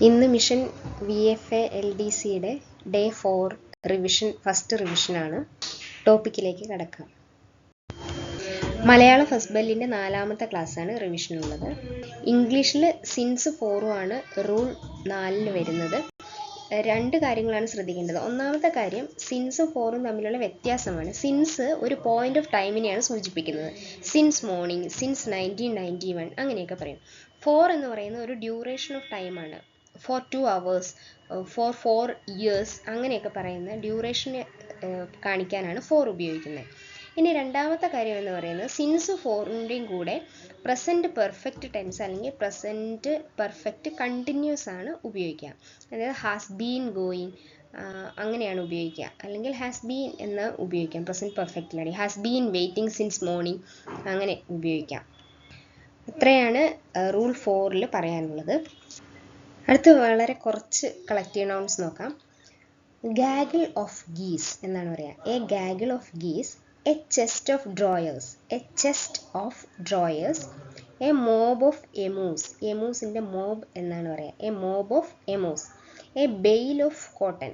ഇന്ന് mission VFA-LDCയുടെ day 4 first റിവിഷനാണ്. ടോപ്പിക്കിലേക്ക് കടക്കാം. മലയാള first ബെല്ലിൻ്റെ 4ാമത്തെ ക്ലാസ്സാണ് റിവിഷനുള്ളത്. ഇംഗ്ലീഷിൽ സിൻസ് 4 ആണ് റൂൾ 4 വരുന്നത്. 2 കാര്യങ്ങളാണ് ശ്രദ്ധിക്കേണ്ടത്. ഒന്നാമത്തെ കാര്യം, സിൻസ് 4 തമ്മിലുള്ള വ്യത്യാസമാണ്. സിൻസ് ഒരു പോയിന്റ് ഓഫ് ടൈമിനെയാണ് സൂചിപ്പിക്കുന്നത്. സിൻസ് മോർണിംഗ്, സിൻസ് 1991 അങ്ങനെയൊക്കെ പറയും. 4 എന്ന് പറയുന്നത് ഒരു ഡ്യൂറേഷൻ ഓഫ് ടൈമാണ്. ഫോർ 2 hours, ഫോർ 4 years അങ്ങനെയൊക്കെ പറയുന്ന ഡ്യൂറേഷനെ കാണിക്കാനാണ് 4 ഉപയോഗിക്കുന്നത്. ഇനി രണ്ടാമത്തെ കാര്യം എന്ന് പറയുന്നത്, സിൻസ് 4ൻ്റെയും കൂടെ പ്രസൻറ്റ് പെർഫെക്റ്റ് ടെൻസ് അല്ലെങ്കിൽ പ്രസൻറ്റ് പെർഫെക്റ്റ് കണ്ടിന്യൂസ് ആണ് ഉപയോഗിക്കുക. അതായത് ഹാസ് ബീൻ, ഗോയിങ് അങ്ങനെയാണ് ഉപയോഗിക്കുക. അല്ലെങ്കിൽ ഹാസ് ബീൻ എന്ന് ഉപയോഗിക്കാം പ്രസൻറ്റ് പെർഫെക്റ്റിലാണ്. Has been waiting since morning അങ്ങനെ ഉപയോഗിക്കാം. ഇത്രയാണ് റൂൾ 4ൽ പറയാനുള്ളത്. അടുത്ത് വളരെ കുറച്ച് കളക്റ്റീവ് നൗൺസ് നോക്കാം. ഗാഗിൾ ഓഫ് ഗീസ് എന്നാണ് പറയുക. A gaggle of geese, a chest of drawers, a chest of drawers, a mob of emus, എമൂസിൻ്റെ മോബ് എന്നാണ് പറയുക. A mob of emus, a bale of cotton,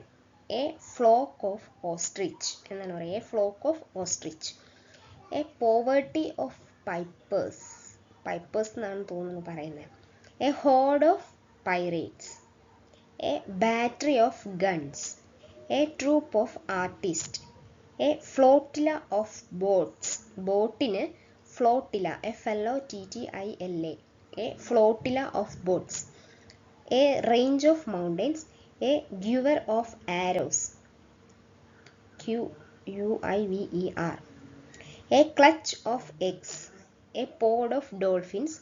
a flock of ostrich എന്നാണ് പറയുക. A flock of ostrich, a poverty of Pipers, Pipers എന്നാണ് തോന്നുന്നു പറയുന്നത്. A horde of pirates, a battery of guns, a troop of artists, a flotilla of boats, ബോട്ടിന് flotilla, FLOTTILA, a flotilla of boats, a range of mountains, a quiver of arrows, QUIVER, a clutch of eggs, a pod of dolphins,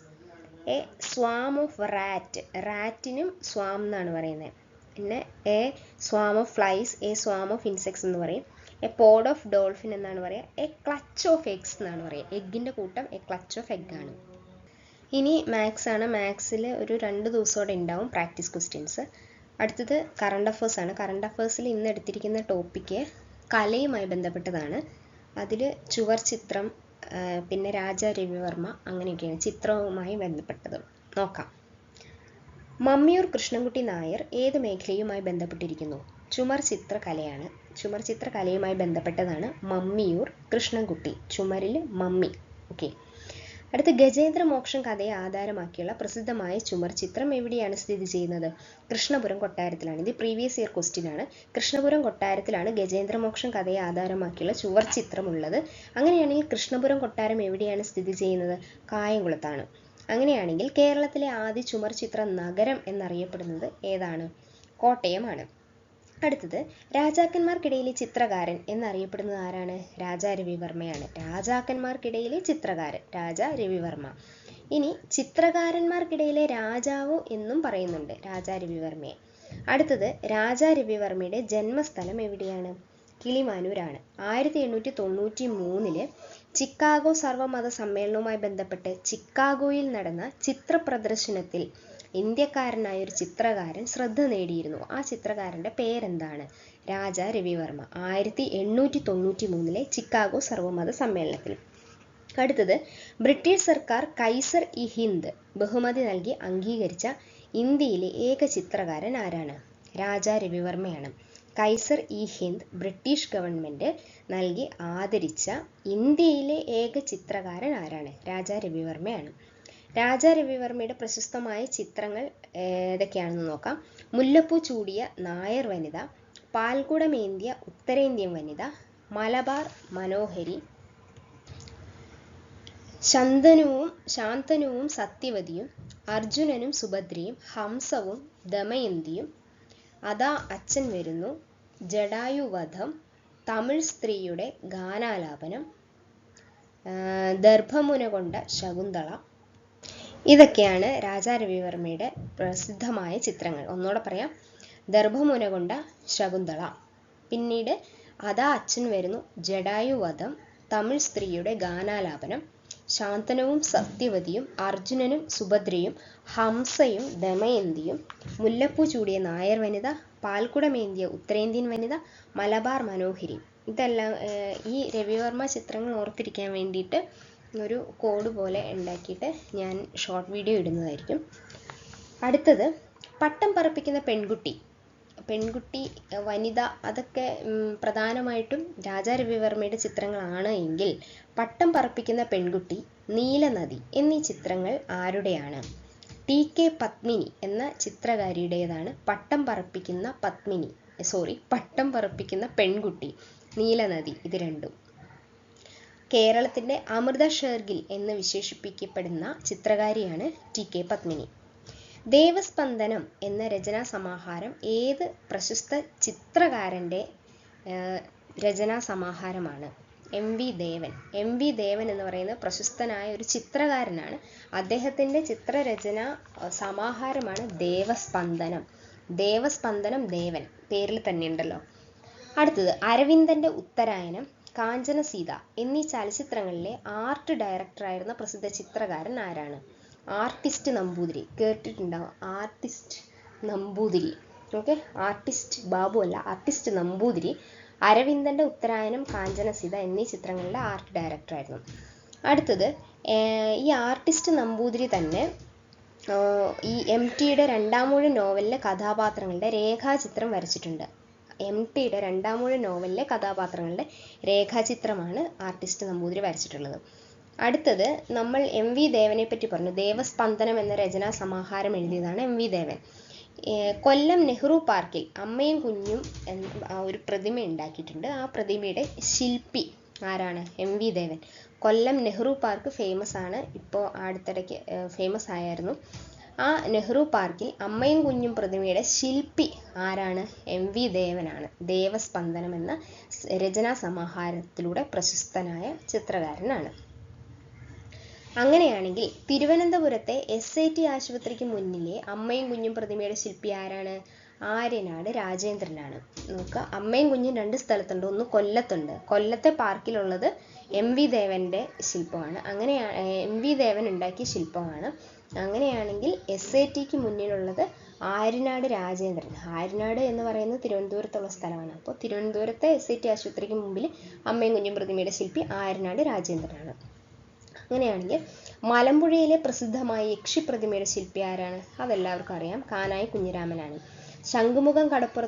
a swarm of rat, റാറ്റിനും swarm എന്നാണ് പറയുന്നത്. പിന്നെ a swarm of flies, a swarm of insects എന്ന് പറയും. A pod of dolphin എന്നാണ് പറയുക. A clutch of eggs എന്നാണ് പറയുക. എഗ്ഗിൻ്റെ കൂട്ടം എ ക്ലച്ച് ഓഫ് എഗ് ആണ്. ഇനി മാത്സ് ആണ്. മാത്സിൽ ഒരു 2 ദിവസത്തോടെ ഉണ്ടാവും പ്രാക്ടീസ് ക്വസ്റ്റ്യൻസ്. അടുത്തത് കറണ്ട് അഫേഴ്സ് ആണ്. കറണ്ട് അഫേഴ്സിൽ ഇന്ന് എടുത്തിരിക്കുന്ന ടോപ്പിക്ക് കലയുമായി ബന്ധപ്പെട്ടതാണ്. അതിൽ ചുവർ ചിത്രം, പിന്നെ രാജാ രവിവർമ്മ അങ്ങനെയൊക്കെയാണ് ചിത്രവുമായി ബന്ധപ്പെട്ടത്. നോക്കാം. മമ്മിയൂർ കൃഷ്ണൻകുട്ടി നായർ ഏത് മേഖലയുമായി ബന്ധപ്പെട്ടിരിക്കുന്നു? ചുമർ ചിത്രകലയാണ്. ചുമർ ചിത്രകലയുമായി ബന്ധപ്പെട്ടതാണ് മമ്മിയൂർ കൃഷ്ണൻകുട്ടി. ചുമരിൽ മമ്മി. ഓക്കെ. അടുത്ത്, ഗജേന്ദ്രമോക്ഷം കഥയെ ആധാരമാക്കിയുള്ള പ്രസിദ്ധമായ ചുമർ ചിത്രം എവിടെയാണ് സ്ഥിതി ചെയ്യുന്നത്? കൃഷ്ണപുരം കൊട്ടാരത്തിലാണ്. ഇത് പ്രീവിയസ് ഇയർ ക്വസ്റ്റ്യൻ ആണ്. കൃഷ്ണപുരം കൊട്ടാരത്തിലാണ് ഗജേന്ദ്രമോക്ഷം കഥയെ ആധാരമാക്കിയുള്ള ചുവർ ചിത്രം ഉള്ളത്. അങ്ങനെയാണെങ്കിൽ കൃഷ്ണപുരം കൊട്ടാരം എവിടെയാണ് സ്ഥിതി ചെയ്യുന്നത്? കായംകുളത്താണ്. അങ്ങനെയാണെങ്കിൽ കേരളത്തിലെ ആദ്യ ചുമർ ചിത്ര നഗരം എന്നറിയപ്പെടുന്നത് ഏതാണ്? കോട്ടയമാണ്. അടുത്തത്, രാജാക്കന്മാർക്കിടയിലെ ചിത്രകാരൻ എന്നറിയപ്പെടുന്നത് ആരാണ്? രാജാ രവിവർമ്മയാണ്. രാജാക്കന്മാർക്കിടയിലെ ചിത്രകാരൻ രാജാ രവിവർമ്മ. ഇനി ചിത്രകാരന്മാർക്കിടയിലെ രാജാവ് എന്നും പറയുന്നുണ്ട് രാജാ രവിവർമ്മയെ. അടുത്തത്, രാജാ രവിവർമ്മയുടെ ജന്മസ്ഥലം എവിടെയാണ്? കിളിമാനൂരാണ്. 1893 ചിക്കാഗോ സർവമത സമ്മേളനവുമായി ബന്ധപ്പെട്ട് ചിക്കാഗോയിൽ നടന്ന ചിത്ര പ്രദർശനത്തിൽ ഇന്ത്യക്കാരനായ ഒരു ചിത്രകാരൻ ശ്രദ്ധ നേടിയിരുന്നു. ആ ചിത്രകാരൻ്റെ പേരെന്താണ്? രാജാ രവിവർമ്മ. 1893 ചിക്കാഗോ സർവമത സമ്മേളനത്തിൽ. അടുത്തത്, ബ്രിട്ടീഷ് സർക്കാർ കൈസർ ഇ ഹിന്ദ് ബഹുമതി നൽകി അംഗീകരിച്ച ഇന്ത്യയിലെ ഏക ചിത്രകാരൻ ആരാണ്? രാജാ രവിവർമ്മയാണ്. കൈസർ ഇ ഹിന്ദ് ബ്രിട്ടീഷ് ഗവൺമെൻറ് നൽകി ആദരിച്ച ഇന്ത്യയിലെ ഏക ചിത്രകാരൻ ആരാണ്? രാജാ രവിവർമ്മയാണ്. രാജാ രവിവർമ്മയുടെ പ്രശസ്തമായ ചിത്രങ്ങൾ ഏതൊക്കെയാണെന്ന് നോക്കാം. മുല്ലപ്പൂ ചൂടിയ നായർ വനിത, പാൽക്കുടമേന്തിയ ഉത്തരേന്ത്യൻ വനിത, മലബാർ മനോഹരി, ശാന്തനുവും സത്യവതിയും, അർജുനനും സുഭദ്രയും, ഹംസവും ദമയന്തിയും, അതാ അച്ഛൻ വരുന്നു, ജടായുവധം, തമിഴ് സ്ത്രീയുടെ ഗാനാലാപനം, ദർഭമുന കൊണ്ട ശകുന്തള. ഇതൊക്കെയാണ് രാജാ രവിവർമ്മയുടെ പ്രസിദ്ധമായ ചിത്രങ്ങൾ. ഒന്നുകൂടെ പറയാം. ദർഭമുന കൊണ്ട ശകുന്തള, പിന്നീട് അതാ അച്ഛൻ വരുന്നു, ജടായുവധം, തമിഴ് സ്ത്രീയുടെ ഗാനാലാപനം, ശാന്തനുവും സത്യവതിയും, അർജുനനും സുഭദ്രയും, ഹംസയും ദമയന്തിയും, മുല്ലപ്പൂ ചൂടിയ നായർ വനിത, പാൽക്കുടമേന്തിയ ഉത്തരേന്ത്യൻ വനിത, മലബാർ മനോഹരി. ഇതെല്ലാം ഈ രവിവർമ്മ ചിത്രങ്ങൾ ഓർത്തിരിക്കാൻ വേണ്ടിയിട്ട് ഒരു കോഡ് പോലെ ഉണ്ടാക്കിയിട്ട് ഞാൻ ഷോർട്ട് വീഡിയോ ഇടുന്നതായിരിക്കും. അടുത്തത്, പട്ടം പറപ്പിക്കുന്ന പെൺകുട്ടി, വനിത, അതൊക്കെ പ്രധാനമായിട്ടും രാജാ രവിവർമ്മയുടെ ചിത്രങ്ങളാണ് എങ്കിൽ പട്ടം പറപ്പിക്കുന്ന പെൺകുട്ടി, നീലനദി എന്നീ ചിത്രങ്ങൾ ആരുടെയാണ്? TK പത്മിനി എന്ന ചിത്രകാരിയുടേതാണ് പട്ടം പറപ്പിക്കുന്ന പെൺകുട്ടി, നീലനദി, ഇത് രണ്ടും. കേരളത്തിന്റെ അമൃത ഷേർഗിൽ എന്ന് വിശേഷിപ്പിക്കപ്പെടുന്ന ചിത്രകാരിയാണ് TK പത്മിനി. ദേവസ്പന്ദനം എന്ന രചനാ സമാഹാരം ഏത് പ്രശസ്ത ചിത്രകാരന്റെ രചനാ സമാഹാരമാണ്? MV ദേവൻ. MV ദേവൻ എന്ന് പറയുന്ന പ്രശസ്തനായ ഒരു ചിത്രകാരനാണ്. അദ്ദേഹത്തിന്റെ ചിത്രരചനാ സമാഹാരമാണ് ദേവസ്പന്ദനം. ദേവസ്പന്ദനം ദേവൻ പേരിൽ തന്നെ ഉണ്ടല്ലോ. അടുത്തത്, അരവിന്ദന്റെ ഉത്തരായനം, കാഞ്ചനസീത എന്നീ ചലച്ചിത്രങ്ങളിലെ ആർട്ട് ഡയറക്ടറായിരുന്ന പ്രസിദ്ധ ചിത്രകാരൻ ആരാണ്? ആർട്ടിസ്റ്റ് നമ്പൂതിരി. കേട്ടിട്ടുണ്ടാവും, artist Namboothiri. Okay, artist Babu അല്ല, ആർട്ടിസ്റ്റ് നമ്പൂതിരി അരവിന്ദന്റെ ഉത്തരായനം, കാഞ്ചനസീത എന്നീ ചിത്രങ്ങളിലെ ആർട്ട് ഡയറക്ടറായിരുന്നു. അടുത്തത്, ഈ ആർട്ടിസ്റ്റ് നമ്പൂതിരി തന്നെ ഈ MTയുടെ രണ്ടാമൂഴം നോവലിലെ കഥാപാത്രങ്ങളുടെ രേഖാചിത്രം വരച്ചിട്ടുണ്ട്. MTയുടെ രണ്ടാമൂഴം നോവലിലെ കഥാപാത്രങ്ങളുടെ രേഖാചിത്രമാണ് ആർട്ടിസ്റ്റ് നമ്പൂതിരി വരച്ചിട്ടുള്ളത്. അടുത്തത്, നമ്മൾ MV ദേവനെ പറ്റി പറഞ്ഞു. ദേവസ്പന്ദനം എന്ന രചനാ സമാഹാരം എഴുതിയതാണ് MV ദേവൻ. കൊല്ലം നെഹ്റു പാർക്കിൽ അമ്മയും കുഞ്ഞും എന്ന ഒരു പ്രതിമ ഉണ്ടാക്കിയിട്ടുണ്ട്. ആ പ്രതിമയുടെ ശില്പി ആരാണ്? MV ദേവൻ. കൊല്ലം നെഹ്റു പാർക്ക് ഫേമസ് ആണ്, ഇപ്പോൾ അടുത്തിടയ്ക്ക് ഫേമസ് ആയിരുന്നു. ആ നെഹ്റു പാർക്കിൽ അമ്മയും കുഞ്ഞും പ്രതിമയുടെ ശില്പി ആരാണ്? MV ദേവനാണ്. ദേവസ്പന്ദനം എന്ന രചനാ സമാഹാരത്തിലൂടെ പ്രശസ്തനായ ചിത്രകാരനാണ്. അങ്ങനെയാണെങ്കിൽ തിരുവനന്തപുരത്തെ SIT ആശുപത്രിക്ക് മുന്നിലെ അമ്മയും കുഞ്ഞും പ്രതിമയുടെ ശില്പി ആരാണ്? ആര്യനാട് രാജേന്ദ്രനാണ്. നോക്കുക, അമ്മയും കുഞ്ഞും രണ്ട് സ്ഥലത്തുണ്ട്, ഒന്ന് കൊല്ലത്തുണ്ട്. കൊല്ലത്തെ പാർക്കിലുള്ളത് MV ദേവന്റെ ശില്പമാണ്. MV ദേവൻ ഉണ്ടാക്കിയ ശില്പമാണ്. അങ്ങനെയാണെങ്കിൽ SITക്ക് മുന്നിലുള്ളത് ആര്യനാട് രാജേന്ദ്രൻ. ആര്യനാട് എന്ന് പറയുന്നത് തിരുവനന്തപുരത്തുള്ള സ്ഥലമാണ്. അപ്പോൾ തിരുവനന്തപുരത്തെ SIT ആശുപത്രിക്ക് മുമ്പിൽ അമ്മയും കുഞ്ഞും പ്രതിമയുടെ ശില്പി ആര്യനാട് രാജേന്ദ്രനാണ്. അങ്ങനെയാണെങ്കിൽ മലമ്പുഴയിലെ പ്രസിദ്ധമായ യക്ഷി പ്രതിമയുടെ ശില്പി ആരാണ്? അതെല്ലാവർക്കും അറിയാം, കാനായി കുഞ്ഞിരാമനാണ്.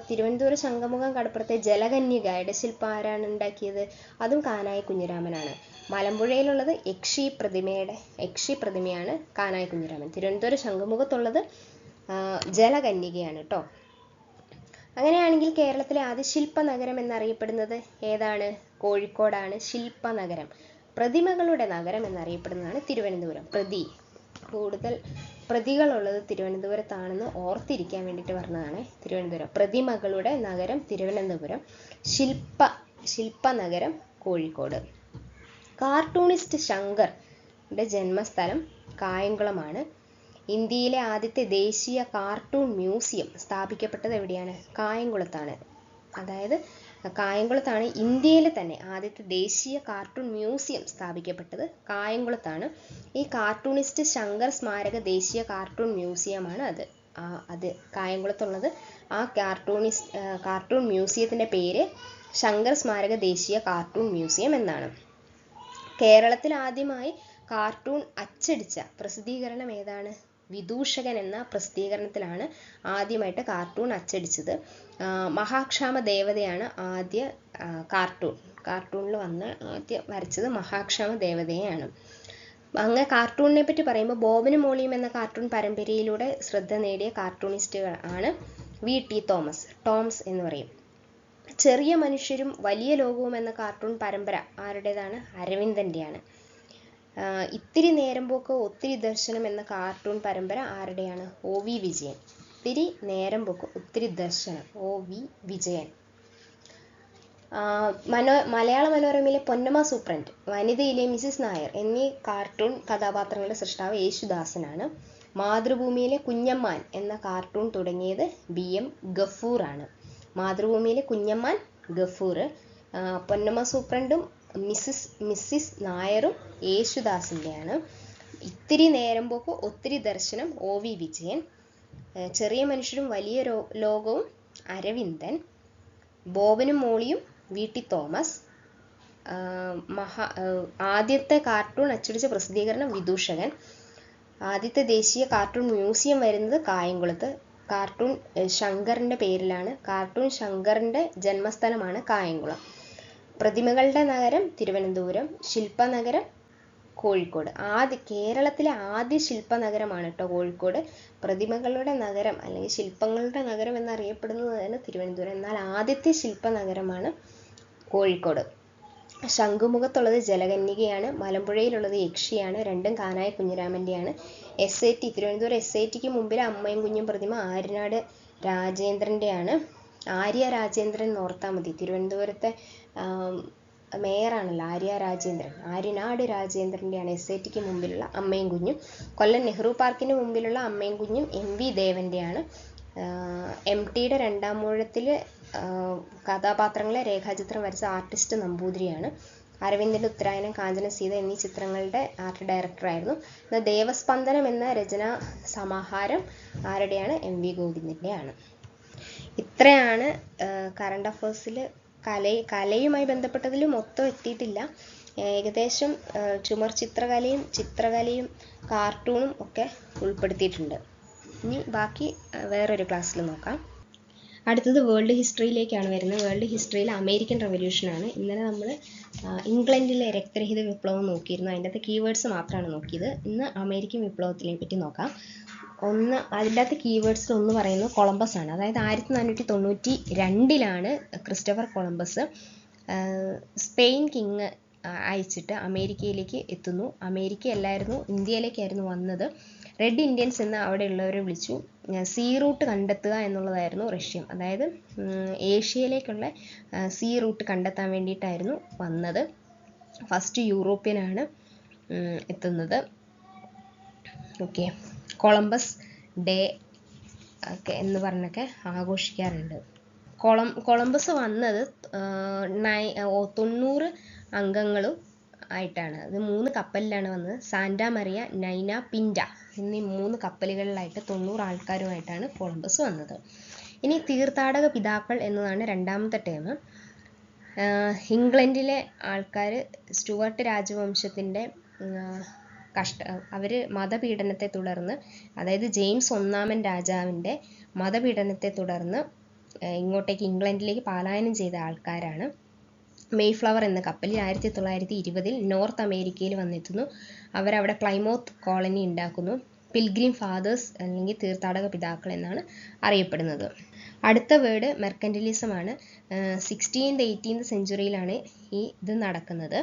തിരുവനന്തപുരം ശംഖുമുഖം കടപ്പുറത്തെ ജലകന്യകയുടെ ശില്പം ആരാണ് ഉണ്ടാക്കിയത്? അതും കാനായി കുഞ്ഞിരാമനാണ്. മലമ്പുഴയിലുള്ളത് യക്ഷി പ്രതിമയാണ് കാനായി കുഞ്ഞിരാമൻ. തിരുവനന്തപുരം ശംഖുമുഖത്തുള്ളത് ജലകന്യകയാണ് കേട്ടോ. അങ്ങനെയാണെങ്കിൽ കേരളത്തിലെ ആദ്യ ശില്പനഗരം എന്നറിയപ്പെടുന്നത് ഏതാണ്? കോഴിക്കോടാണ് ശില്പനഗരം. പ്രതിമകളുടെ നഗരം എന്നറിയപ്പെടുന്നതാണ് തിരുവനന്തപുരം. കൂടുതൽ പ്രതികളുള്ളത് തിരുവനന്തപുരത്താണെന്ന് ഓർത്തിരിക്കാൻ വേണ്ടിയിട്ട് പറഞ്ഞതാണ് തിരുവനന്തപുരം. പ്രതിമകളുടെ നഗരം തിരുവനന്തപുരം, ശില്പനഗരം കോഴിക്കോട്. കാർട്ടൂണിസ്റ്റ് ശങ്കറിന്റെ ജന്മസ്ഥലം കായംകുളമാണ്. ഇന്ത്യയിലെ ആദ്യത്തെ ദേശീയ കാർട്ടൂൺ മ്യൂസിയം സ്ഥാപിക്കപ്പെട്ടത് എവിടെയാണ്? കായംകുളത്താണ്. അതായത് കായംകുളത്താണ് ഇന്ത്യയിലെ തന്നെ ആദ്യത്തെ ദേശീയ കാർട്ടൂൺ മ്യൂസിയം സ്ഥാപിക്കപ്പെട്ടത് കായംകുളത്താണ്. ഈ കാർട്ടൂണിസ്റ്റ് ശങ്കർ സ്മാരക ദേശീയ കാർട്ടൂൺ മ്യൂസിയമാണ് അത് കായംകുളത്തുള്ളത്. ആ കാർട്ടൂൺ മ്യൂസിയത്തിൻ്റെ പേര് ശങ്കർ സ്മാരക ദേശീയ കാർട്ടൂൺ മ്യൂസിയം എന്നാണ്. കേരളത്തിൽ ആദ്യമായി കാർട്ടൂൺ അച്ചടിച്ച പ്രസിദ്ധീകരണം ഏതാണ്? വിദൂഷകൻ എന്ന പ്രസിദ്ധീകരണത്തിലാണ് ആദ്യമായിട്ട് കാർട്ടൂൺ അച്ചടിച്ചത്. മഹാക്ഷാമ ദേവതയാണ് ആദ്യ കാർട്ടൂണിൽ ആദ്യം വരച്ചത് മഹാക്ഷാമ ദേവതയാണ്. അങ്ങനെ കാർട്ടൂണിനെ പറ്റി പറയുമ്പോൾ ബോബനും മോളിയും എന്ന കാർട്ടൂൺ പരമ്പരയിലൂടെ ശ്രദ്ധ നേടിയ കാർട്ടൂണിസ്റ്റുകൾ ആണ് VT തോമസ്, ടോംസ് എന്ന് പറയും. ചെറിയ മനുഷ്യരും വലിയ ലോകവും എന്ന കാർട്ടൂൺ പരമ്പര ആരുടേതാണ്? അരവിന്ദൻ്റെയാണ്. ഇത്തിരി നേരം പോക്ക് ഒത്തിരി ദർശനം എന്ന കാർട്ടൂൺ പരമ്പര ആരുടെയാണ്? OV വിജയൻ. ഇത്തിരി നേരം പോക്ക് ഒത്തിരി ദർശനം, OV വിജയൻ. മലയാള മനോരമയിലെ പൊന്നമ്മ സൂപ്രണ്ട്, വനിതയിലെ മിസിസ് നായർ എന്നീ കാർട്ടൂൺ കഥാപാത്രങ്ങളുടെ സൃഷ്ടാവ് യേശുദാസനാണ്. മാതൃഭൂമിയിലെ കുഞ്ഞമ്മാൻ എന്ന കാർട്ടൂൺ തുടങ്ങിയത് BM ഗഫൂർ ആണ്. മാതൃഭൂമിയിലെ കുഞ്ഞമ്മാൻ ഗഫൂർ, പൊന്നമ്മ സൂപ്രണ്ടും മിസ്സിസ് നായറും യേശുദാസിൻ്റെയാണ്. ഇത്തിരി നേരം പോക്ക് ഒത്തിരി ദർശനം OV വിജയൻ. ചെറിയ മനുഷ്യരും വലിയ ലോകവും അരവിന്ദൻ. ബോബനും മോളിയും VT തോമസ്. ആദ്യത്തെ കാർട്ടൂൺ അച്ചടിച്ച പ്രസിദ്ധീകരണം വിദൂഷകൻ. ആദ്യത്തെ ദേശീയ കാർട്ടൂൺ മ്യൂസിയം വരുന്നത് കായംകുളത്ത്. കാർട്ടൂൺ ശങ്കറിൻ്റെ പേരിലാണ്. കാർട്ടൂൺ ശങ്കറിൻ്റെ ജന്മസ്ഥലമാണ് കായംകുളം. പ്രതിമകളുടെ നഗരം തിരുവനന്തപുരം, ശില്പനഗരം കോഴിക്കോട്. കേരളത്തിലെ ആദ്യ ശില്പനഗരമാണ് കേട്ടോ കോഴിക്കോട്. പ്രതിമകളുടെ നഗരം അല്ലെങ്കിൽ ശില്പങ്ങളുടെ നഗരം എന്നറിയപ്പെടുന്നതാണ് തിരുവനന്തപുരം. എന്നാൽ ആദ്യത്തെ ശില്പനഗരമാണ് കോഴിക്കോട്. ശംഖുമുഖത്തുള്ളത് ജലകന്യകയാണ്. മലമ്പുഴയിലുള്ളത് യക്ഷിയാണ്. രണ്ടും കാനായ കുഞ്ഞിരാമൻ്റെയാണ്. SAT തിരുവനന്തപുരം SATക്ക് മുമ്പിൽ അമ്മയും കുഞ്ഞും പ്രതിമ ആര്യനാട് രാജേന്ദ്രൻ്റെയാണ്. ആര്യ രാജേന്ദ്രൻ ഓർത്താൽ മതി. തിരുവനന്തപുരത്തെ മേയറാണല്ലോ ആര്യ രാജേന്ദ്രൻ. ആര്യനാട് രാജേന്ദ്രൻ്റെയാണ് SATക്ക് മുമ്പിലുള്ള അമ്മയും കുഞ്ഞും. കൊല്ലം നെഹ്റു പാർക്കിന് മുമ്പിലുള്ള അമ്മയും കുഞ്ഞും MV ദേവൻ്റെയാണ്. MTയുടെ രണ്ടാം മൂഴത്തിൽ കഥാപാത്രങ്ങളെ രേഖാചിത്രം വരച്ച ആർട്ടിസ്റ്റ് നമ്പൂതിരിയാണ്. അരവിന്ദൻ്റെ ഉത്തരായനം, കാഞ്ചന സീത എന്നീ ചിത്രങ്ങളുടെ ആർട്ട് ഡയറക്ടറായിരുന്നു. ദേവസ്പന്ദനം എന്ന രചനാ സമാഹാരം ആരുടെയാണ്? MV ഗോവിന്ദൻ്റെയാണ്. ഇത്രയാണ് കറണ്ട് അഫേഴ്സിൽ കലയുമായി ബന്ധപ്പെട്ടതിൽ മൊത്തം എത്തിയിട്ടില്ല. ഏകദേശം ചുമർ ചിത്രകലയും കാർട്ടൂണും ഒക്കെ ഉൾപ്പെടുത്തിയിട്ടുണ്ട്. ഇനി ബാക്കി വേറൊരു ക്ലാസ്സിൽ നോക്കാം. അടുത്തത് വേൾഡ് ഹിസ്റ്ററിയിലേക്കാണ് വരുന്നത്. വേൾഡ് ഹിസ്റ്ററിയിൽ അമേരിക്കൻ റവല്യൂഷനാണ്. ഇന്നലെ നമ്മൾ ഇംഗ്ലണ്ടിലെ രക്തരഹിത വിപ്ലവം നോക്കിയിരുന്നു. അതിൻ്റെ അകത്ത് കീവേഡ്സ് മാത്രമാണ് നോക്കിയത്. ഇന്ന് അമേരിക്കൻ വിപ്ലവത്തിനെ പറ്റി നോക്കാം. അതിൻ്റെ അകത്ത് കീവേഡ്സിൽ ഒന്ന് പറയുന്നത് കൊളംബസ് ആണ്. അതായത് 1492 ക്രിസ്റ്റഫർ കൊളംബസ് സ്പെയിൻ കിങ് അയച്ചിട്ട് അമേരിക്കയിലേക്ക് എത്തുന്നു. അമേരിക്കയല്ലായിരുന്നു, ഇന്ത്യയിലേക്കായിരുന്നു വന്നത്. റെഡ് ഇന്ത്യൻസ് എന്ന് അവിടെയുള്ളവരെ വിളിച്ചു. സീ റൂട്ട് കണ്ടെത്തുക എന്നുള്ളതായിരുന്നു ലക്ഷ്യം. അതായത് ഏഷ്യയിലേക്കുള്ള സീ റൂട്ട് കണ്ടെത്താൻ വേണ്ടിയിട്ടായിരുന്നു വന്നത്. ഫസ്റ്റ് യൂറോപ്യനാണ് എത്തുന്നത്. ഓക്കെ, കൊളംബസ് ഡേ ഒക്കെ എന്ന് പറഞ്ഞൊക്കെ ആഘോഷിക്കാറുണ്ട്. കൊളംബസ് വന്നത് 90 അംഗങ്ങളും ആയിട്ടാണ്. അത് 3 കപ്പലിലാണ് വന്നത്. സാന്റാ മറിയ, നൈന, പിൻറ്റ എന്നീ 3 കപ്പലുകളിലായിട്ട് 90 ആൾക്കാരുമായിട്ടാണ് കൊളംബസ് വന്നത്. ഇനി തീർത്ഥാടക പിതാക്കൾ എന്നതാണ് രണ്ടാമത്തെ ടേം. ഇംഗ്ലണ്ടിലെ ആൾക്കാർ സ്റ്റുവർട്ട് രാജവംശത്തിൻ്റെ അവർ മതപീഡനത്തെ തുടർന്ന്, അതായത് ജെയിംസ് 1 രാജാവിൻ്റെ മതപീഡനത്തെ തുടർന്ന് ഇങ്ങോട്ടേക്ക് ഇംഗ്ലണ്ടിലേക്ക് പലായനം ചെയ്ത ആൾക്കാരാണ്. മെയ്ഫ്ലവർ എന്ന കപ്പലിൽ 1920 നോർത്ത് അമേരിക്കയിൽ വന്നെത്തുന്നു. അവരവിടെ പ്ലൈമൗത്ത് കോളനി ഉണ്ടാക്കുന്നു. പിൽഗ്രിം ഫാദേഴ്സ് അല്ലെങ്കിൽ തീർത്ഥാടക പിതാക്കൾ എന്നാണ് അറിയപ്പെടുന്നത്. അടുത്ത വേർഡ് മെർക്കന്റിലിസമാണ്. 16th 18th സെഞ്ച്വറിയിലാണ് ഇത് നടക്കുന്നത്.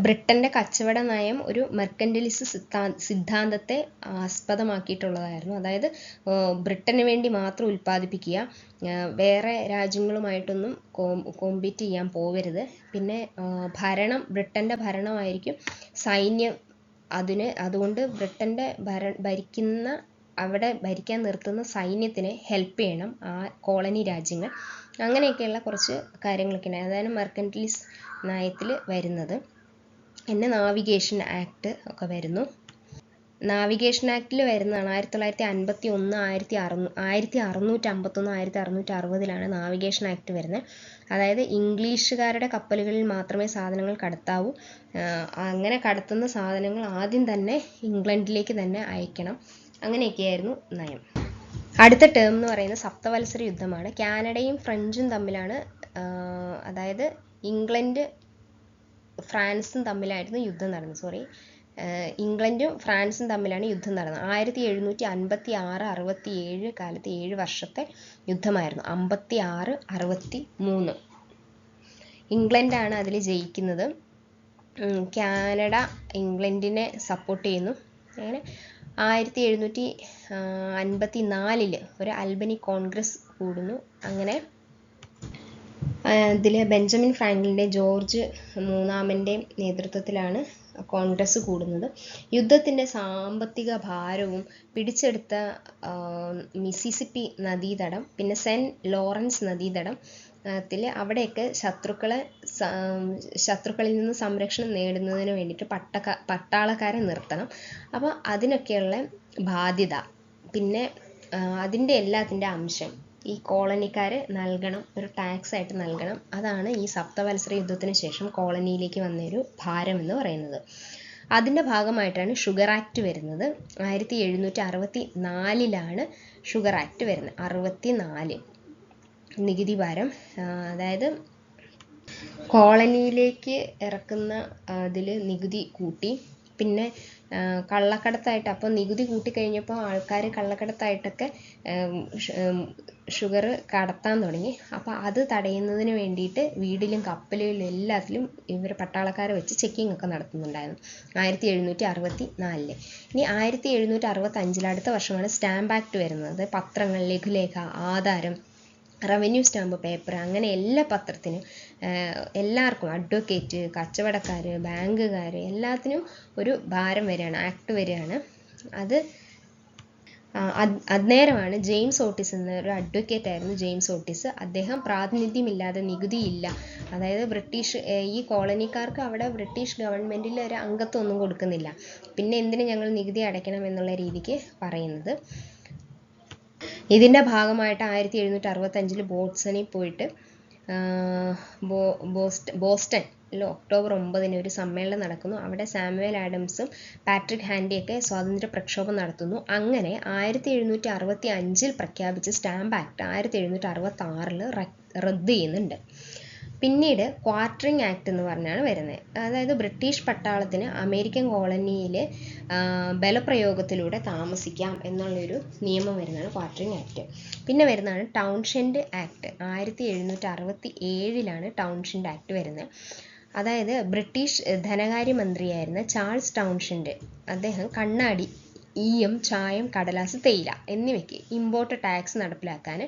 ബ്രിട്ടൻ്റെ കച്ചവട നയം ഒരു മെർക്കന്റിലിസ് സിദ്ധാന്തത്തെ ആസ്പദമാക്കിയിട്ടുള്ളതായിരുന്നു. അതായത് ബ്രിട്ടന് വേണ്ടി മാത്രം ഉൽപ്പാദിപ്പിക്കുക, വേറെ രാജ്യങ്ങളുമായിട്ടൊന്നും കോമ്പീറ്റ് ചെയ്യാൻ പോകരുത്. പിന്നെ ബ്രിട്ടൻ്റെ ഭരണമായിരിക്കും സൈന്യം. അതുകൊണ്ട് ബ്രിട്ടൻ്റെ അവിടെ ഭരിക്കാൻ നിർത്തുന്ന സൈന്യത്തിനെ ഹെൽപ്പ് ചെയ്യണം ആ കോളനി രാജ്യങ്ങൾ. അങ്ങനെയൊക്കെയുള്ള കുറച്ച് കാര്യങ്ങളൊക്കെയാണ് അതായത് മെർക്കന്റിലിസ് നയത്തിൽ വരുന്നത്. പിന്നെ നാവിഗേഷൻ ആക്ട് ഒക്കെ വരുന്നു. നാവിഗേഷൻ ആക്ടിൽ വരുന്നതാണ് 1951, 1651, 1660 നാവിഗേഷൻ ആക്ട് വരുന്നത്. അതായത് ഇംഗ്ലീഷുകാരുടെ കപ്പലുകളിൽ മാത്രമേ സാധനങ്ങൾ കടത്താവൂ. അങ്ങനെ കടത്തുന്ന സാധനങ്ങൾ ആദ്യം തന്നെ ഇംഗ്ലണ്ടിലേക്ക് തന്നെ അയക്കണം. അങ്ങനെയൊക്കെയായിരുന്നു നയം. അടുത്ത ടേം എന്ന് പറയുന്നത് സപ്തവത്സര യുദ്ധമാണ്. കാനഡയും ഫ്രഞ്ചും തമ്മിലാണ്, അതായത് ഇംഗ്ലണ്ട് ഫ്രാൻസും തമ്മിലായിരുന്നു യുദ്ധം നടന്നത്. ഇംഗ്ലണ്ടും ഫ്രാൻസും തമ്മിലാണ് യുദ്ധം നടന്നത്. 1756-67 കാലത്ത് 7 വർഷത്തെ യുദ്ധമായിരുന്നു. 56-63 ഇംഗ്ലണ്ടാണ് അതിൽ ജയിക്കുന്നത്. കാനഡ ഇംഗ്ലണ്ടിനെ സപ്പോർട്ട് ചെയ്യുന്നു. അങ്ങനെ 1754 ഒരു ആൽബനി കോൺഗ്രസ് കൂടുന്നു. അങ്ങനെ ഇതിൽ ബെഞ്ചമിൻ ഫ്രാങ്ക്ലിൻ്റെ ജോർജ് III നേതൃത്വത്തിലാണ് കോൺഗ്രസ് കൂടുന്നത്. യുദ്ധത്തിൻ്റെ സാമ്പത്തിക ഭാരവും പിടിച്ചെടുത്ത മിസിസിപ്പി നദീതടം, പിന്നെ സെൻറ്റ് ലോറൻസ് നദീതടം അവിടെയൊക്കെ ശത്രുക്കളിൽ നിന്ന് സംരക്ഷണം നേടുന്നതിന് വേണ്ടിയിട്ട് പട്ടാളക്കാരെ നിർത്തണം. അപ്പോൾ അതിനൊക്കെയുള്ള ബാധ്യത, പിന്നെ അതിൻ്റെ എല്ലാത്തിൻ്റെ അംശം ഈ കോളനിക്കാർ നൽകണം, ഒരു ടാക്സ് ആയിട്ട് നൽകണം. അതാണ് ഈ സപ്തവത്സര യുദ്ധത്തിന് ശേഷം കോളനിയിലേക്ക് വന്നൊരു ഭാരം എന്ന് പറയുന്നത്. അതിൻ്റെ ഭാഗമായിട്ടാണ് ഷുഗർ ആക്ട് വരുന്നത്. 1764 ഷുഗർ ആക്ട് വരുന്നത്. 64 നികുതി ഭാരം, അതായത് കോളനിയിലേക്ക് ഇറക്കുന്ന അതിൽ നികുതി കൂട്ടി. പിന്നെ കള്ളക്കടത്തായിട്ട്, അപ്പോൾ നികുതി കൂട്ടിക്കഴിഞ്ഞപ്പോൾ ആൾക്കാർ കള്ളക്കടത്തായിട്ടൊക്കെ ഷുഗർ കടത്താൻ തുടങ്ങി. അപ്പോൾ അത് തടയുന്നതിന് വേണ്ടിയിട്ട് വീടിലും കപ്പലിലും എല്ലാത്തിലും ഇവർ പട്ടാളക്കാരെ വെച്ച് ചെക്കിംഗ് ഒക്കെ നടത്തുന്നുണ്ടായിരുന്നു 1764. ഇനി 1765 അടുത്ത വർഷമാണ് സ്റ്റാമ്പ് ആക്ട് വരുന്നത്. പത്രങ്ങൾ, ലഘുലേഖ, ആധാരം, റവന്യൂ സ്റ്റാമ്പ് പേപ്പർ, അങ്ങനെ എല്ലാ പത്രത്തിനും എല്ലാവർക്കും, അഡ്വക്കേറ്റ്, കച്ചവടക്കാർ, ബാങ്കുകാർ, എല്ലാത്തിനും ഒരു ഭാരം വരികയാണ്, ആക്ട് വരികയാണ്. അത് അന്നേരമാണ് ജെയിംസ് ഓട്ടിസ് എന്നൊരു അഡ്വക്കേറ്റ് ആയിരുന്നു ജെയിംസ് ഓട്ടിസ്. അദ്ദേഹം പ്രാതിനിധ്യമില്ലാതെ, നികുതിയില്ല, അതായത് ബ്രിട്ടീഷ് ഈ കോളനിക്കാർക്ക് അവിടെ ബ്രിട്ടീഷ് ഗവൺമെൻറ്റിൽ ഒരു അംഗത്വം ഒന്നും കൊടുക്കുന്നില്ല, പിന്നെ എന്തിന് ഞങ്ങൾ നികുതി അടയ്ക്കണം എന്നുള്ള രീതിക്ക് പറയുന്നത്. ഇതിൻ്റെ ഭാഗമായിട്ട് 1765 ബോസ്റ്റണിൽ പോയിട്ട് ബോസ്റ്റണിൽ ഒക്ടോബർ 9 ഒരു സമ്മേളനം നടക്കുന്നു. അവിടെ സാമുവൽ ആഡംസും പാട്രിക് ഹാൻഡിയൊക്കെ സ്വാതന്ത്ര്യ പ്രക്ഷോഭം നടത്തുന്നു. അങ്ങനെ 1765 പ്രഖ്യാപിച്ച സ്റ്റാമ്പ് ആക്ട് 1766 റദ്ദ് ചെയ്യുന്നുണ്ട്. പിന്നീട് ക്വാർട്ടറിംഗ് ആക്ട് എന്ന് പറഞ്ഞാണ് വരുന്നത്. അതായത് ബ്രിട്ടീഷ് പട്ടാളത്തിന് അമേരിക്കൻ കോളനിയിൽ ബലപ്രയോഗത്തിലൂടെ താമസിക്കാം എന്നുള്ളൊരു നിയമം വരുന്നതാണ് ക്വാർട്ടറിംഗ് ആക്ട്. പിന്നെ വരുന്നതാണ് ടൗൺഷെൻഡ് ആക്ട്. 1767 ടൗൺഷെൻഡ് ആക്ട് വരുന്നത്. അതായത് ബ്രിട്ടീഷ് ധനകാര്യമന്ത്രിയായിരുന്ന ചാൾസ് ടൗൺഷെൻഡ്, അദ്ദേഹം കണ്ണാടി, ഈയം, ചായം, കടലാസ്, തേയില എന്നിവയ്ക്ക് ഇമ്പോർട്ട് ടാക്സ് നടപ്പിലാക്കാൻ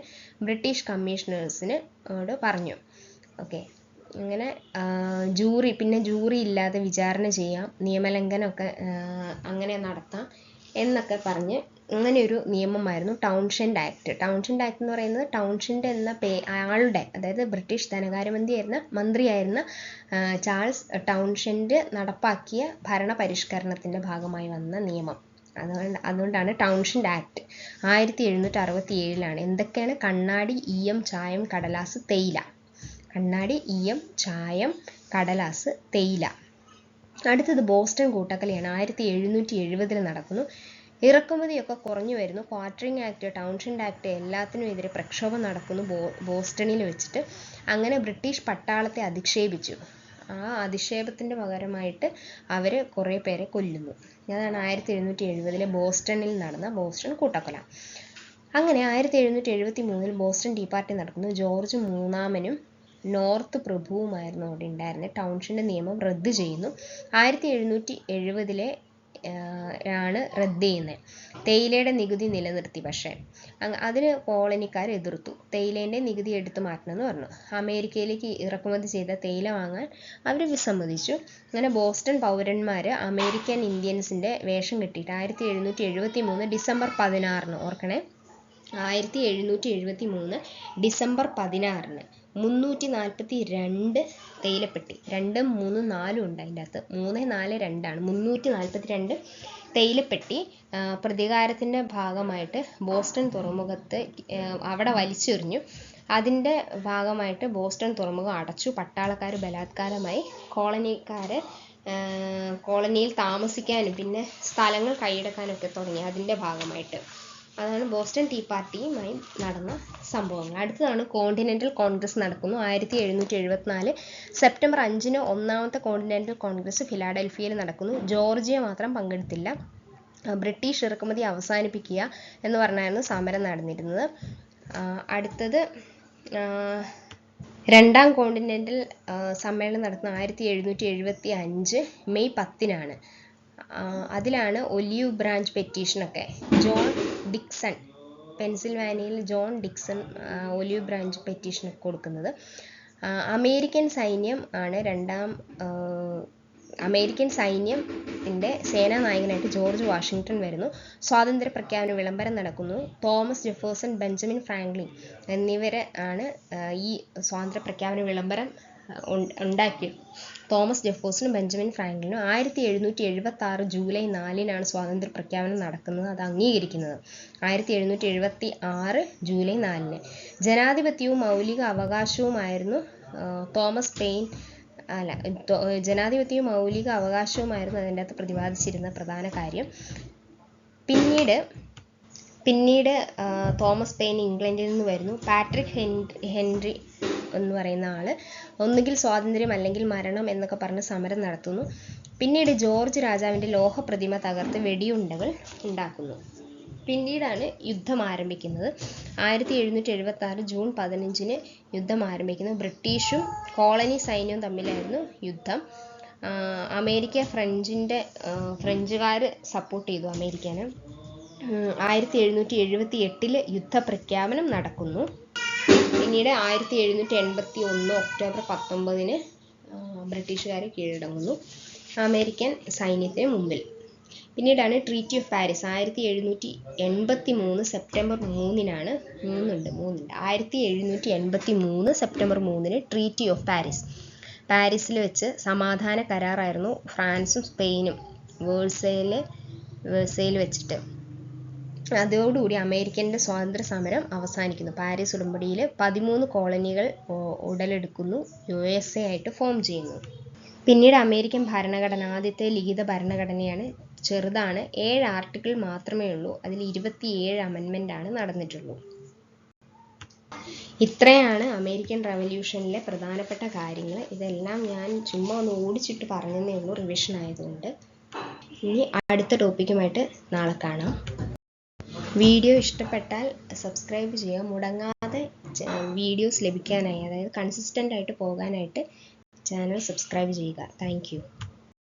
ബ്രിട്ടീഷ് കമ്മീഷണേഴ്സിനോട് പറഞ്ഞു. ഓക്കെ, അങ്ങനെ ജൂറി ഇല്ലാതെ വിചാരണ ചെയ്യാം, നിയമലംഘനമൊക്കെ അങ്ങനെ നടത്താം എന്നൊക്കെ പറഞ്ഞ് അങ്ങനെയൊരു നിയമമായിരുന്നു ടൗൺഷെൻഡ് ആക്ട്. ടൗൺഷെൻഡ് ആക്ട് എന്ന് പറയുന്നത് ടൗൺഷെൻഡ് എന്ന ആളുടെ, അതായത് ബ്രിട്ടീഷ് മന്ത്രിയായിരുന്ന ചാൾസ് ടൗൺഷെൻഡ് നടപ്പാക്കിയ ഭരണ പരിഷ്കരണത്തിൻ്റെ ഭാഗമായി വന്ന നിയമം. അതുകൊണ്ടാണ് ടൗൺഷെൻഡ് ആക്ട് 1767. എന്തൊക്കെയാണ്? കണ്ണാടി, ഈയം, ചായം, കടലാസ്, തേയില. കണ്ണാടി, ഈയം, ചായം, കടലാസ്, തേയില. അടുത്തത് ബോസ്റ്റൺ കൂട്ടക്കലിയാണ്. 1770 നടക്കുന്നു. ഇറക്കുമതിയൊക്കെ കുറഞ്ഞു വരുന്നു. ക്വാർട്ടറിംഗ് ആക്ട്, ടൗൺഷെൻഡ് ആക്ട് എല്ലാത്തിനും എതിരെ പ്രക്ഷോഭം നടക്കുന്നു ബോസ്റ്റണിൽ വെച്ചിട്ട്. അങ്ങനെ ബ്രിട്ടീഷ് പട്ടാളത്തെ അധിക്ഷേപിച്ചു. ആ അധിക്ഷേപത്തിൻ്റെ പകരമായിട്ട് അവർ കുറേ പേരെ കൊല്ലുന്നു. അതാണ് 1770 ബോസ്റ്റണിൽ നടന്ന ബോസ്റ്റൺ കൂട്ടക്കൊല. അങ്ങനെ 1773 ബോസ്റ്റൺ ടീ പാർട്ടി നടക്കുന്നു. ജോർജ് മൂന്നാമനും നോർത്ത് പ്രഭുവുമായിരുന്നു അവിടെ ഉണ്ടായിരുന്നത്. ടൗൺഷെൻഡ് നിയമം റദ്ദ് ചെയ്യുന്നു. 1770 ആണ് റദ്ദ് ചെയ്യുന്നത്. തേയിലയുടെ നികുതി നിലനിർത്തി, പക്ഷേ അതിന് കോളനിക്കാർ എതിർത്തു. തേയിലേൻ്റെ നികുതി എടുത്തു മാറ്റണമെന്ന് പറഞ്ഞു. അമേരിക്കയിലേക്ക് ഇറക്കുമതി ചെയ്ത തേയില വാങ്ങാൻ അവർ വിസമ്മതിച്ചു. അങ്ങനെ ബോസ്റ്റൺ പൗരന്മാർ അമേരിക്കൻ ഇന്ത്യൻസിൻ്റെ വേഷം കെട്ടിയിട്ട് 1773 ഡിസംബർ 16 ഓർക്കണേ, 1773 ഡിസംബർ 16 342 തേയിലപ്പെട്ടി, 2, 3, 4 ഉണ്ട് അതിൻ്റെ അകത്ത്, 3, 4, 2 342 തേയിലപ്പെട്ടി പ്രതികാരത്തിൻ്റെ ഭാഗമായിട്ട് ബോസ്റ്റൺ തുറമുഖത്ത് അവിടെ വലിച്ചെറിഞ്ഞു. അതിൻ്റെ ഭാഗമായിട്ട് ബോസ്റ്റൺ തുറമുഖം അടച്ചു. പട്ടാളക്കാർ ബലാത്കാരമായി കോളനിയിൽ താമസിക്കാനും പിന്നെ സ്ഥലങ്ങൾ കൈയടക്കാനൊക്കെ തുടങ്ങി. അതിൻ്റെ ഭാഗമായിട്ട് അതാണ് ബോസ്റ്റൺ ടീ പാർട്ടിയുമായി നടന്ന സംഭവങ്ങൾ. അടുത്തതാണ് കോണ്ടിനെൻ്റൽ കോൺഗ്രസ് നടക്കുന്നു. 1774 സെപ്റ്റംബർ 5 ഒന്നാമത്തെ കോണ്ടിനെൻ്റൽ കോൺഗ്രസ് ഫിലാഡൽഫിയയിൽ നടക്കുന്നു. ജോർജിയ മാത്രം പങ്കെടുത്തില്ല. ബ്രിട്ടീഷ് ഇറക്കുമതി അവസാനിപ്പിക്കുക എന്ന് പറഞ്ഞായിരുന്നു സമരം നടന്നിരുന്നത്. അടുത്തത് രണ്ടാം കോണ്ടിനെൻ്റൽ സമ്മേളനം നടക്കുന്ന 1775 മെയ് 10 അതിലാണ് ഒലിവ് ബ്രാഞ്ച് പെറ്റീഷനൊക്കെ. ജോൺ ഡിക്സൺ, പെൻസിൽവാനിയയിൽ ജോൺ ഡിക്സൺ ഒലിവ് ബ്രാഞ്ച് പെറ്റീഷനൊക്കെ കൊടുക്കുന്നത്. അമേരിക്കൻ സൈന്യം ആണ് അമേരിക്കൻ സൈന്യത്തിൻ്റെ സേനാനായകനായിട്ട് ജോർജ് വാഷിങ്ടൺ വരുന്നു. സ്വാതന്ത്ര്യ പ്രഖ്യാപന വിളംബരം നടക്കുന്നു. തോമസ് ജെഫേഴ്സൺ, ബെഞ്ചമിൻ ഫ്രാങ്ക്ലിൻ എന്നിവരെ ആണ് ഈ സ്വാതന്ത്ര്യ പ്രഖ്യാപന വിളംബരം ഉണ്ടാക്കിയത്. തോമസ് ജെഫേഴ്സണും ബെഞ്ചമിൻ ഫ്രാങ്ക്ലിനും. 1776 ജൂലൈ 4 സ്വാതന്ത്ര്യ പ്രഖ്യാപനം നടക്കുന്നത്, അത് അംഗീകരിക്കുന്നത്. 1776 ജൂലൈ 4 ജനാധിപത്യവും മൗലിക അവകാശവുമായിരുന്നു തോമസ് പെയിൻ ജനാധിപത്യവും മൗലിക അവകാശവുമായിരുന്നു അതിൻ്റെ അകത്ത് പ്രതിപാദിച്ചിരുന്ന പ്രധാന കാര്യം. പിന്നീട് തോമസ് പെയിൻ ഇംഗ്ലണ്ടിൽ നിന്ന് വരുന്നു. പാട്രിക് ഹെൻറി എന്ന് പറയുന്ന ആൾ ഒന്നുകിൽ സ്വാതന്ത്ര്യം അല്ലെങ്കിൽ മരണം എന്നൊക്കെ പറഞ്ഞ് സമരം നടത്തുന്നു. പിന്നീട് ജോർജ് രാജാവിൻ്റെ ലോഹപ്രതിമ തകർത്ത് വെടിയുണ്ടകൾ ഉണ്ടാക്കുന്നു. പിന്നീടാണ് യുദ്ധം ആരംഭിക്കുന്നത്. 1776 ജൂൺ 15 യുദ്ധം ആരംഭിക്കുന്നു. ബ്രിട്ടീഷും കോളനി സൈന്യവും തമ്മിലായിരുന്നു യുദ്ധം. ഫ്രഞ്ചുകാർ സപ്പോർട്ട് ചെയ്തു അമേരിക്കനെ. 1778 യുദ്ധപ്രഖ്യാപനം നടക്കുന്നു. പിന്നീട് 1781 ഒക്ടോബർ 19 ബ്രിട്ടീഷുകാർ കീഴടങ്ങുന്നു അമേരിക്കൻ സൈന്യത്തിന് മുമ്പിൽ. പിന്നീടാണ് ട്രീറ്റി ഓഫ് പാരീസ്. 1783 സെപ്റ്റംബർ 3-നാണ് 1783 സെപ്റ്റംബർ 3 ട്രീറ്റി ഓഫ് പാരീസ്. പാരീസിൽ വെച്ച് സമാധാന കരാറായിരുന്നു ഫ്രാൻസും സ്പെയിനും വേഴ്സയിൽ വെച്ചിട്ട്. അതോടുകൂടി അമേരിക്കൻ്റെ സ്വാതന്ത്ര്യ സമരം അവസാനിക്കുന്നു. പാരീസ് ഉടമ്പടിയിൽ 13 കോളനികൾ ഉടലെടുക്കുന്നു. USA ആയിട്ട് ഫോം ചെയ്യുന്നു. പിന്നീട് അമേരിക്കൻ ഭരണഘടന ആദ്യത്തെ ലിഖിത ഭരണഘടനയാണ്. ചെറുതാണ്, 7 ആർട്ടിക്കിൾ മാത്രമേ ഉള്ളൂ. അതിൽ 27 അമെൻമെൻ്റ് ആണ് നടന്നിട്ടുള്ളൂ. ഇത്രയാണ് അമേരിക്കൻ റവല്യൂഷനിലെ പ്രധാനപ്പെട്ട കാര്യങ്ങൾ. ഇതെല്ലാം ഞാൻ ചുമ്മാ ഒന്ന് ഓടിച്ചിട്ട് പറഞ്ഞതേ ഉള്ളൂ, റിവിഷൻ ആയതുകൊണ്ട്. ഇനി അടുത്ത ടോപ്പിക്കുമായിട്ട് നാളെ കാണാം. വീഡിയോ ഇഷ്ടപ്പെട്ടാൽ സബ്സ്ക്രൈബ് ചെയ്യുക. മുടങ്ങാതെ വീഡിയോസ് ലഭിക്കാനായി, അതായത് കൺസിസ്റ്റൻ്റ് ആയിട്ട് പോകാനായിട്ട് ചാനൽ സബ്സ്ക്രൈബ് ചെയ്യുക. Thank you.